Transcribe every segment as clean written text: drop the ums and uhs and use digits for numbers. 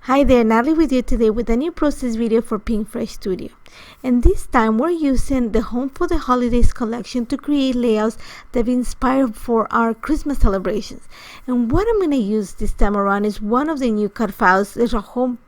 Hi there, Natalie with you today with a new process video for Pinkfresh Studio. And this time we're using the Home for the Holidays collection to create layouts that inspire for our Christmas celebrations. And what I'm going to use this time around is one of the new cut files. There's a whole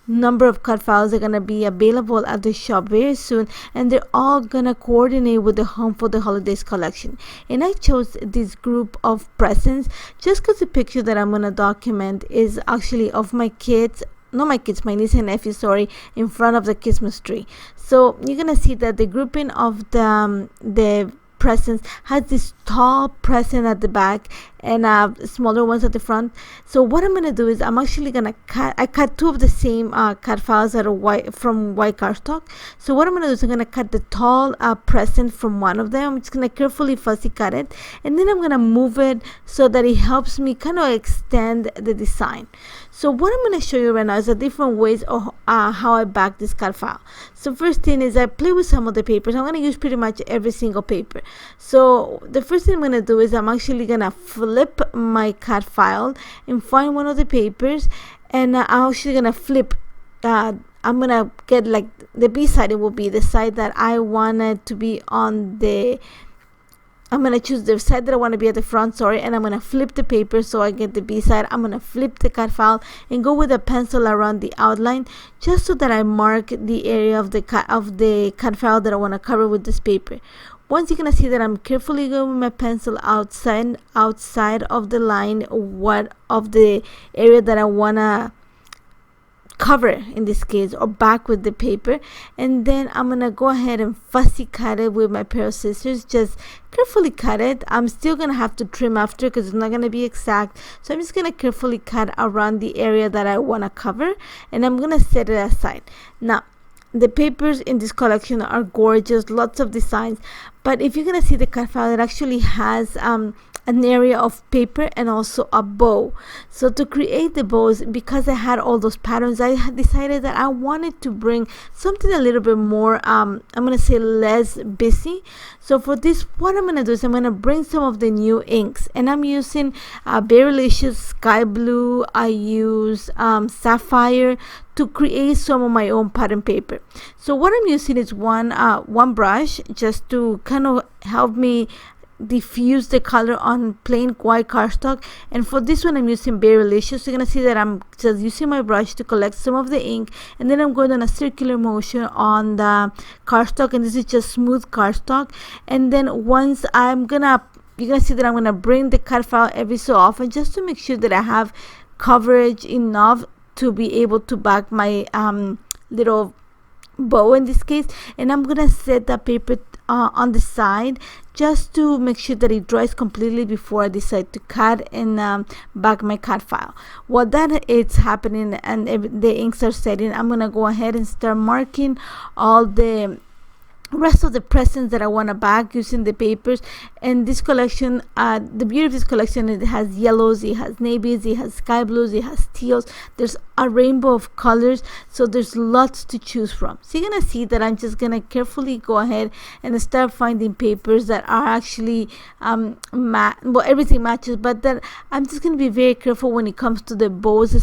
number of cut files that are going to be available at the shop very soon, and they're all going to coordinate with the Home for the Holidays collection. And I chose this group of presents just because the picture that I'm going to document is actually of my kids, not my kids, my niece and nephew, sorry, in front of the Christmas tree. So you're gonna see that the grouping of the presents has this tall present at the back and smaller ones at the front. So what I'm gonna do is I'm actually gonna cut two of the same cut files that are white from white cardstock. So what I'm gonna do is I'm gonna cut the tall present from one of them. I'm just gonna carefully fussy cut it, and then I'm gonna move it so that it helps me kind of extend the design. So what I'm going to show you right now is the different ways of how I back this cut file. So first thing is I play with some of the papers. I'm going to use pretty much every single paper. So the first thing I'm going to do is I'm actually going to flip my cut file and find one of the papers, and I'm actually going to flip. I'm going to get like the B side. It will be the side that I wanted to be on the I'm going to choose the side that I want to be at the front, sorry, and I'm going to flip the paper so I get the B side. I'm going to flip the cut file and go with a pencil around the outline just so that I mark the area of the cut file that I want to cover with this paper. Once you're going to see that I'm carefully going with my pencil outside of the line of the area that I want to cover, in this case, or back with the paper, and then I'm gonna go ahead and fussy cut it with my pair of scissors. Just carefully cut it. I'm still gonna have to trim after because it's not gonna be exact, so I'm just gonna carefully cut around the area that I want to cover, and I'm gonna set it aside. Now the papers in this collection are gorgeous, lots of designs, but if you're gonna see the cut file, it actually has an area of paper and also a bow. So to create the bows, because I had all those patterns, I decided that I wanted to bring something a little bit more I'm gonna say less busy. So for this, what I'm gonna do is I'm gonna bring some of the new inks, and I'm using Berrylicious Sky Blue. I use Sapphire to create some of my own pattern paper. So what I'm using is one brush just to kind of help me diffuse the color on plain white cardstock, and for this one I'm using Berrylicious. So you're gonna see that I'm just using my brush to collect some of the ink, and then I'm going on a circular motion on the cardstock, and this is just smooth cardstock. And then once you're gonna see that I'm gonna bring the cut file every so often just to make sure that I have coverage enough to be able to back my little bow in this case. And I'm gonna set that paper on the side just to make sure that it dries completely before I decide to cut and back my cut file. While that is happening and the inks are setting, I'm gonna go ahead and start marking all the rest of the presents that I want to back using the papers. And this collection, the beauty of this collection, it has yellows, it has navies, it has sky blues, it has teals. There's a rainbow of colors, so there's lots to choose from. So you're gonna see that I'm just gonna carefully go ahead and start finding papers that are actually well, everything matches, but that I'm just gonna be very careful when it comes to the bows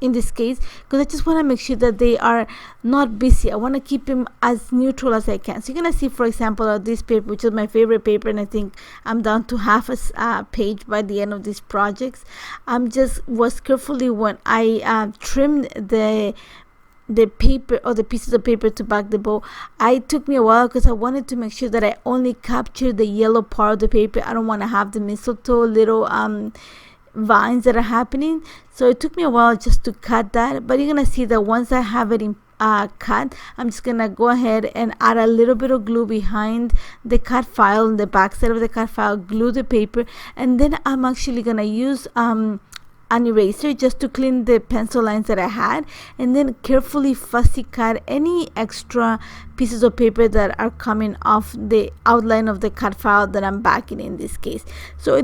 in this case, because I just want to make sure that they are not busy. I want to keep them as neutral as I can. So you're gonna see, for example, this paper, which is my favorite paper, and I think I'm down to half a page by the end of these projects. Was carefully when I trimmed the paper or the pieces of paper to back the bow. It took me a while because I wanted to make sure that I only captured the yellow part of the paper. I don't want to have the mistletoe little vines that are happening, so it took me a while just to cut that. But you're gonna see that once I have it in cut, I'm just gonna go ahead and add a little bit of glue behind the cut file, on the back side of the cut file, glue the paper, and then I'm actually gonna use an eraser just to clean the pencil lines that I had, and then carefully fussy cut any extra pieces of paper that are coming off the outline of the cut file that I'm backing in this case. So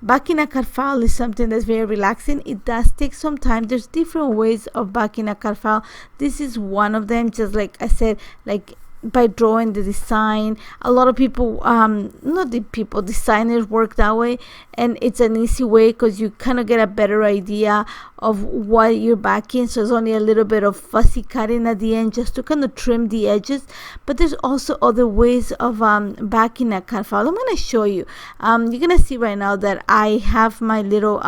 backing a cut file is something that's very relaxing. It does take some time. There's different ways of backing a cut file. This is one of them. Just like I said, like by drawing the design. A lot of people, not the people, designers work that way, and it's an easy way because you kind of get a better idea of what you're backing. So it's only a little bit of fussy cutting at the end just to kind of trim the edges. But there's also other ways of backing a card file. I'm going to show you. You're going to see right now that I have my little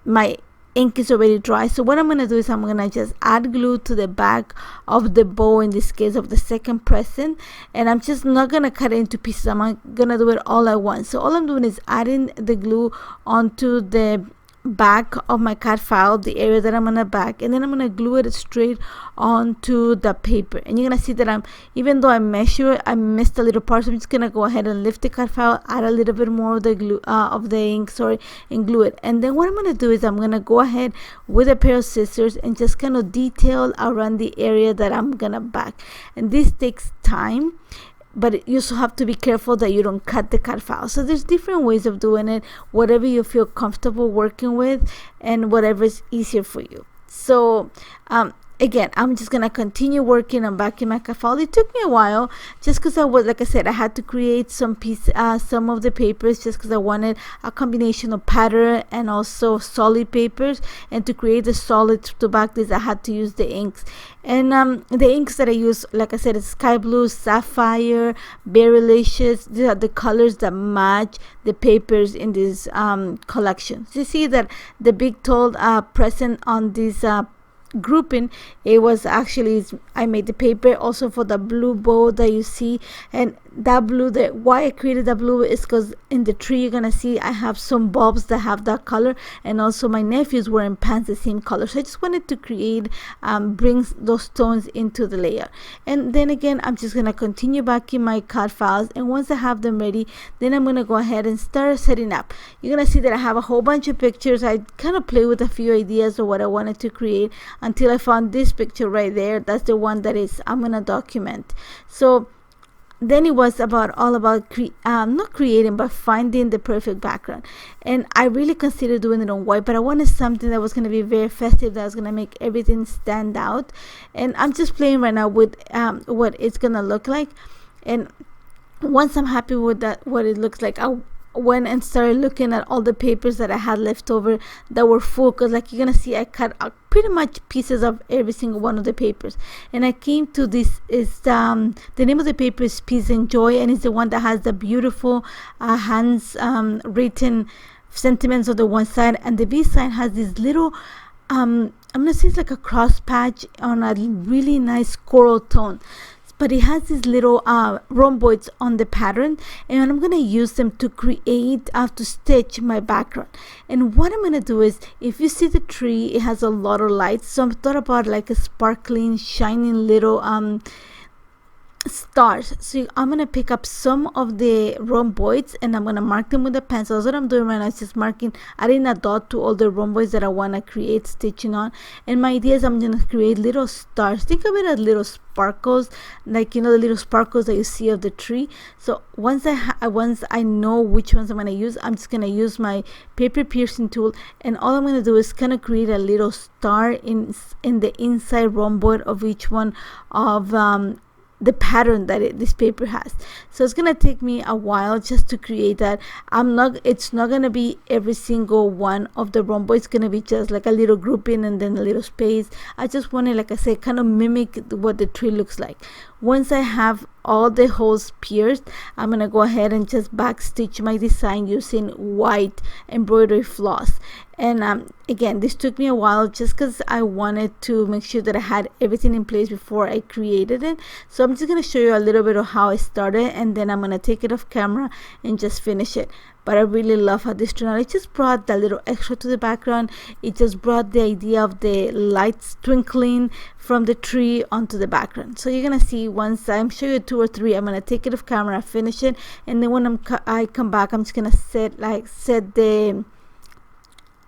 my ink is already dry. So what I'm going to do is I'm going to just add glue to the back of the bow, in this case of the second present, and I'm just not going to cut it into pieces. I'm going to do it all at once. So all I'm doing is adding the glue onto the back of my card file, the area that I'm gonna back, and then I'm gonna glue it straight onto the paper. And you're gonna see that even though I missed a little part, so I'm just gonna go ahead and lift the card file, add a little bit more of the glue of the ink, and glue it. And then what I'm gonna do is I'm gonna go ahead with a pair of scissors and just kind of detail around the area that I'm gonna back. And this takes time, but you also have to be careful that you don't cut the card file. So there's different ways of doing it, whatever you feel comfortable working with and whatever is easier for you. So again, I'm just gonna continue working on backing my card file. It took me a while just because like I said, I had to create some of the papers just because I wanted a combination of pattern and also solid papers. And to create the solids to back this, I had to use the inks. And the inks that I use, like I said, is sky blue, sapphire, berrylicious. These are the colors that match the papers in this collection. So you see that the big tall present on this grouping, it was actually, I made the paper also for the blue bow that you see. And that blue, why I created that blue is because in the tree you're gonna see I have some bulbs that have that color, and also my nephews wearing pants the same color. So I just wanted to create brings those tones into the layer. And then again, I'm just gonna continue backing my card files, and once I have them ready, then I'm gonna go ahead and start setting up. You're gonna see that I have a whole bunch of pictures. I kind of play with a few ideas of what I wanted to create until I found this picture right there. That's the one that I'm gonna document. So then it was all about not creating, but finding the perfect background. And I really considered doing it on white, but I wanted something that was going to be very festive, that was going to make everything stand out. And I'm just playing right now with what it's going to look like. And once I'm happy with that, what it looks like, I went and started looking at all the papers that I had left over that were full, because like you're gonna see, I cut pretty much pieces of every single one of the papers. And I came to this is the name of the paper is Peace and Joy, and it's the one that has the beautiful hands written sentiments on the one side, and the B side has this little I'm gonna say it's like a cross patch on a really nice coral tone. But it has these little rhomboids on the pattern, and I'm going to use them to create, to stitch my background. And what I'm going to do is, if you see the tree, it has a lot of lights. So I thought about like a sparkling, shining little stars. So I'm going to pick up some of the rhomboids and I'm going to mark them with a pencil. So what I'm doing right now is just adding a dot to all the rhomboids that I want to create stitching on. And my idea is I'm going to create little stars. Think of it as little sparkles, like, you know, the little sparkles that you see of the tree. So once I know which ones I'm going to use, I'm just going to use my paper piercing tool, and all I'm going to do is kind of create a little star in the inside rhomboid of each one of the pattern that this paper has. So it's gonna take me a while just to create that. It's not gonna be every single one of the rhomboids. It's gonna be just like a little grouping and then a little space. I just want to, like I said, kind of mimic what the tree looks like. Once I have all the holes pierced, I'm gonna go ahead and just back stitch my design using white embroidery floss. And again, this took me a while just because I wanted to make sure that I had everything in place before I created it. So I'm just going to show you a little bit of how I started, and then I'm going to take it off camera and just finish it. But I really love how this turned out. It just brought that little extra to the background. It just brought the idea of the lights twinkling from the tree onto the background. So you're gonna see, once I'm show you 2 or 3, I'm gonna take it off camera, finish it, and then when I come back, I'm just gonna set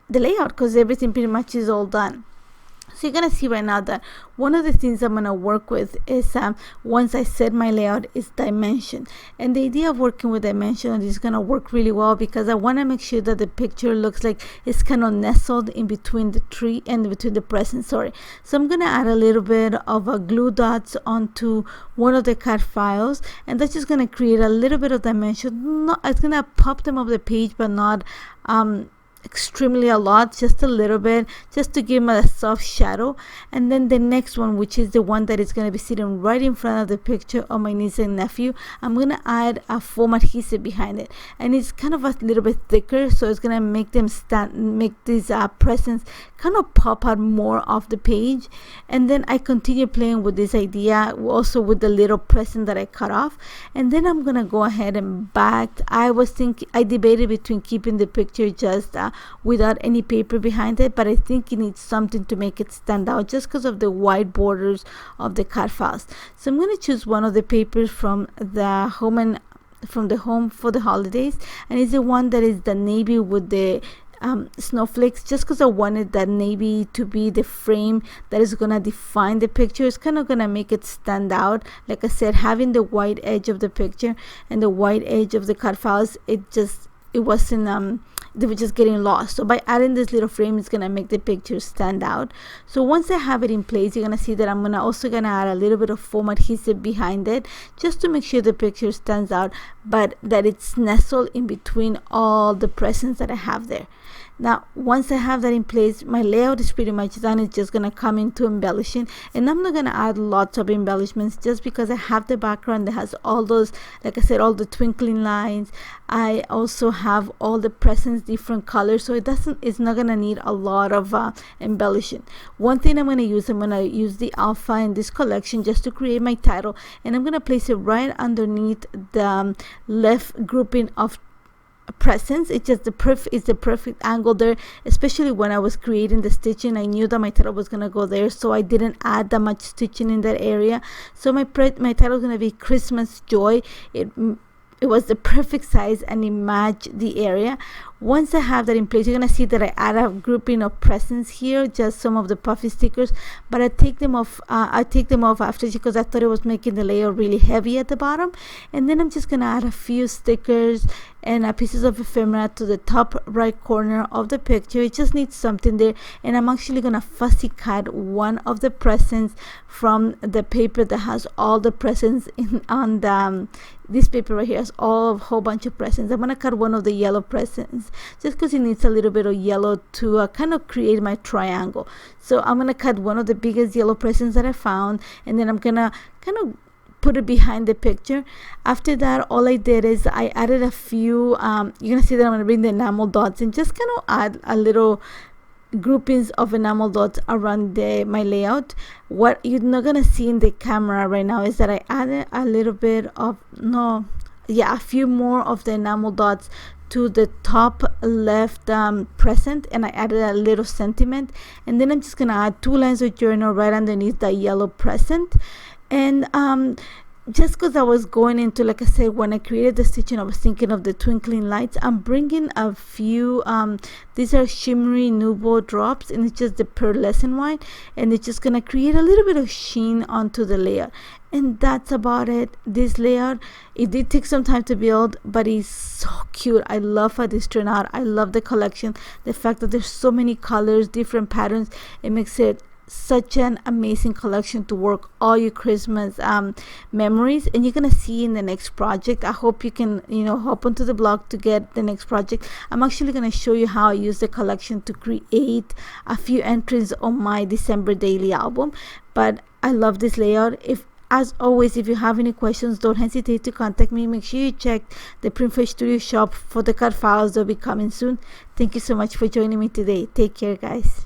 the layout, because everything pretty much is all done. So you're gonna see right now that one of the things I'm gonna work with is once I set my layout is dimension. And the idea of working with dimension is gonna work really well because I wanna make sure that the picture looks like it's kind of nestled in between the tree and between the present, sorry. So I'm gonna add a little bit of glue dots onto one of the CAD files, and that's just gonna create a little bit of dimension. It's gonna pop them off the page, but not extremely a lot, just a little bit, just to give them a soft shadow. And then the next one, which is the one that is going to be sitting right in front of the picture of my niece and nephew, I'm going to add a foam adhesive behind it, and it's kind of a little bit thicker, so it's going to make them make these presents kind of pop out more off the page. And then I continue playing with this idea also with the little present that I cut off, and then I'm gonna go ahead and back. I debated between keeping the picture just without any paper behind it, but I think it needs something to make it stand out just because of the white borders of the CAD files. So I'm going to choose one of the papers from the home for the holidays, and it's the one that is the navy with the snowflakes, just because I wanted that navy to be the frame that is gonna define the picture. It's kind of gonna make it stand out. Like I said, having the white edge of the picture and the white edge of the CAD files, it wasn't they were just getting lost. So by adding this little frame, it's gonna make the picture stand out. So once I have it in place, you're gonna see that I'm also gonna add a little bit of foam adhesive behind it, just to make sure the picture stands out, but that it's nestled in between all the presents that I have there. Now, once I have that in place, my layout is pretty much done. It's just gonna come into embellishing, and I'm not gonna add lots of embellishments just because I have the background that has all those, like I said, all the twinkling lines. I also have all the presents different colors, so it's not gonna need a lot of embellishing. One thing I'm gonna use the alpha in this collection just to create my title, and I'm gonna place it right underneath the left grouping of presents. It's just the perfect angle there, especially when I was creating the stitching. I knew that my title was gonna go there, so I didn't add that much stitching in that area. So my title is gonna be Christmas Joy. It was the perfect size and it matched the area. Once I have that in place, you're gonna see that I add a grouping of presents here, just some of the puffy stickers, but I take them off after because I thought it was making the layer really heavy at the bottom. And then I'm just gonna add a few stickers and pieces of ephemera to the top right corner of the picture. It just needs something there, and I'm actually gonna fussy cut one of the presents from the paper that has all the presents on the this paper right here has a whole bunch of presents. I'm gonna cut one of the yellow presents just because it needs a little bit of yellow to kind of create my triangle. So I'm gonna cut one of the biggest yellow presents that I found, and then I'm gonna kind of put it behind the picture. After that, all I did is I added a few you're gonna see that I'm gonna bring the enamel dots and just kind of add a little groupings of enamel dots around my layout. What you're not gonna see in the camera right now is that I added a little bit of a few more of the enamel dots to the top left present, and I added a little sentiment, and then I'm just gonna add 2 lines of journal right underneath the yellow present. And just because I was going into, like I said, when I created the stitching, I was thinking of the twinkling lights. I'm bringing a few these are shimmery nubo drops, and it's just the pearlescent white, and it's just gonna create a little bit of sheen onto the layer. And that's about it. This layout, it did take some time to build, but it's so cute. I love how this turned out. I love the collection. The fact that there's so many colors, different patterns, it makes it such an amazing collection to work all your Christmas memories. And you're gonna see in the next project. I hope you can hop onto the blog to get the next project. I'm actually gonna show you how I use the collection to create a few entries on my December daily album. But I love this layout. As always, if you have any questions, don't hesitate to contact me. Make sure you check the Pinkfresh Studio shop for the CAD files. They'll be coming soon. Thank you so much for joining me today. Take care, guys.